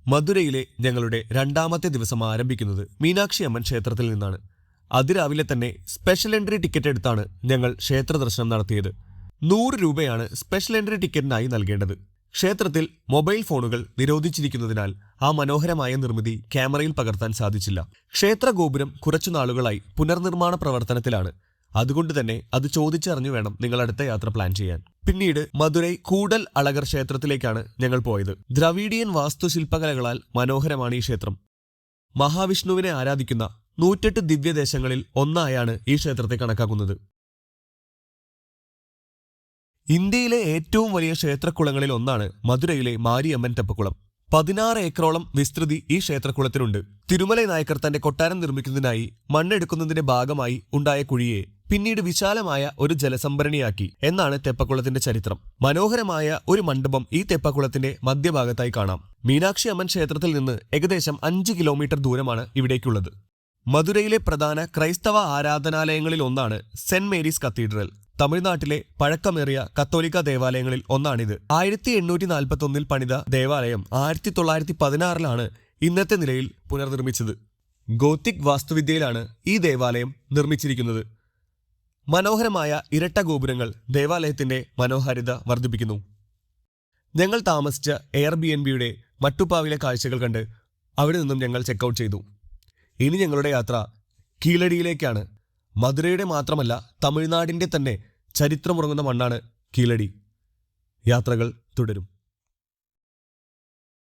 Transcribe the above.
മധുരയിലെ ഞങ്ങളുടെ രണ്ടാമത്തെ ദിവസം ആരംഭിക്കുന്നത് മീനാക്ഷി അമ്മൻ ക്ഷേത്രത്തിൽ നിന്നാണ്. അതിരാവിലെ തന്നെ സ്പെഷ്യൽ എൻട്രി ടിക്കറ്റ് എടുത്താണ് ഞങ്ങൾ ക്ഷേത്ര ദർശനം നടത്തിയത്. 100 രൂപയാണ് സ്പെഷ്യൽ എൻട്രി ടിക്കറ്റിനായി നൽകേണ്ടത്. ക്ഷേത്രത്തിൽ മൊബൈൽ ഫോണുകൾ നിരോധിച്ചിരിക്കുന്നതിനാൽ ആ മനോഹരമായ നിർമ്മിതി ക്യാമറയിൽ പകർത്താൻ സാധിച്ചില്ല. ക്ഷേത്ര ഗോപുരം കുറച്ചു നാളുകളായി പുനർനിർമ്മാണ പ്രവർത്തനത്തിലാണ്. അതുകൊണ്ട് തന്നെ അത് ചോദിച്ചറിഞ്ഞു വേണം നിങ്ങൾ അടുത്ത യാത്ര പ്ലാൻ ചെയ്യാൻ. പിന്നീട് മധുരൈ കൂടൽ അളകർ ക്ഷേത്രത്തിലേക്കാണ് ഞങ്ങൾ പോയത്. ദ്രവീഡിയൻ വാസ്തുശില്പകലകളാൽ മനോഹരമാണ് ഈ ക്ഷേത്രം. മഹാവിഷ്ണുവിനെ ആരാധിക്കുന്ന 108 ദിവ്യദേശങ്ങളിൽ ഒന്നായാണ് ഈ ക്ഷേത്രത്തെ കണക്കാക്കുന്നത്. ഇന്ത്യയിലെ ഏറ്റവും വലിയ ക്ഷേത്രക്കുളങ്ങളിൽ ഒന്നാണ് മധുരയിലെ മാരിയമ്മൻ തെപ്പക്കുളം. 16 ഏക്കറോളം വിസ്തൃതി ഈ ക്ഷേത്രക്കുളത്തിനുണ്ട്. തിരുമലൈ നായക്കർ തന്റെ കൊട്ടാരം നിർമ്മിക്കുന്നതിനായി മണ്ണെടുക്കുന്നതിന്റെ ഭാഗമായി ഉണ്ടായ കുഴിയെ പിന്നീട് വിശാലമായ ഒരു ജലസംഭരണിയാക്കി എന്നാണ് തെപ്പക്കുളത്തിന്റെ ചരിത്രം. മനോഹരമായ ഒരു മണ്ഡപം ഈ തെപ്പക്കുളത്തിന്റെ മധ്യഭാഗത്തായി കാണാം. മീനാക്ഷി അമ്മൻ ക്ഷേത്രത്തിൽ നിന്ന് ഏകദേശം 5 കിലോമീറ്റർ ദൂരമാണ് ഇവിടേക്കുള്ളത്. മധുരയിലെ പ്രധാന ക്രൈസ്തവ ആരാധനാലയങ്ങളിൽ ഒന്നാണ് സെന്റ് മേരീസ് കത്തീഡ്രൽ. തമിഴ്നാട്ടിലെ പഴക്കമേറിയ കത്തോലിക്ക ദേവാലയങ്ങളിൽ ഒന്നാണിത്. 1841 പണിത ദേവാലയം 1916 ഇന്നത്തെ നിലയിൽ പുനർനിർമ്മിച്ചത്. ഗോത്തിക് വാസ്തുവിദ്യയിലാണ് ഈ ദേവാലയം നിർമ്മിച്ചിരിക്കുന്നത്. മനോഹരമായ ഇരട്ട ഗോപുരങ്ങൾ ദേവാലയത്തിന്റെ മനോഹാരിത വർദ്ധിപ്പിക്കുന്നു. ഞങ്ങൾ താമസിച്ച എയർബിഎൻബിയുടെ മട്ടുപ്പാവിലെ കാഴ്ചകൾ കണ്ട് അവിടെ നിന്നും ഞങ്ങൾ ചെക്കൗട്ട് ചെയ്തു. ഇനി ഞങ്ങളുടെ യാത്ര കീഴടിയിലേക്കാണ്. മധുരയുടെ മാത്രമല്ല, തമിഴ്നാടിന്റെ തന്നെ ചരിത്രമുറങ്ങുന്ന മണ്ണാണ് കീഴടി. യാത്രകൾ തുടരും.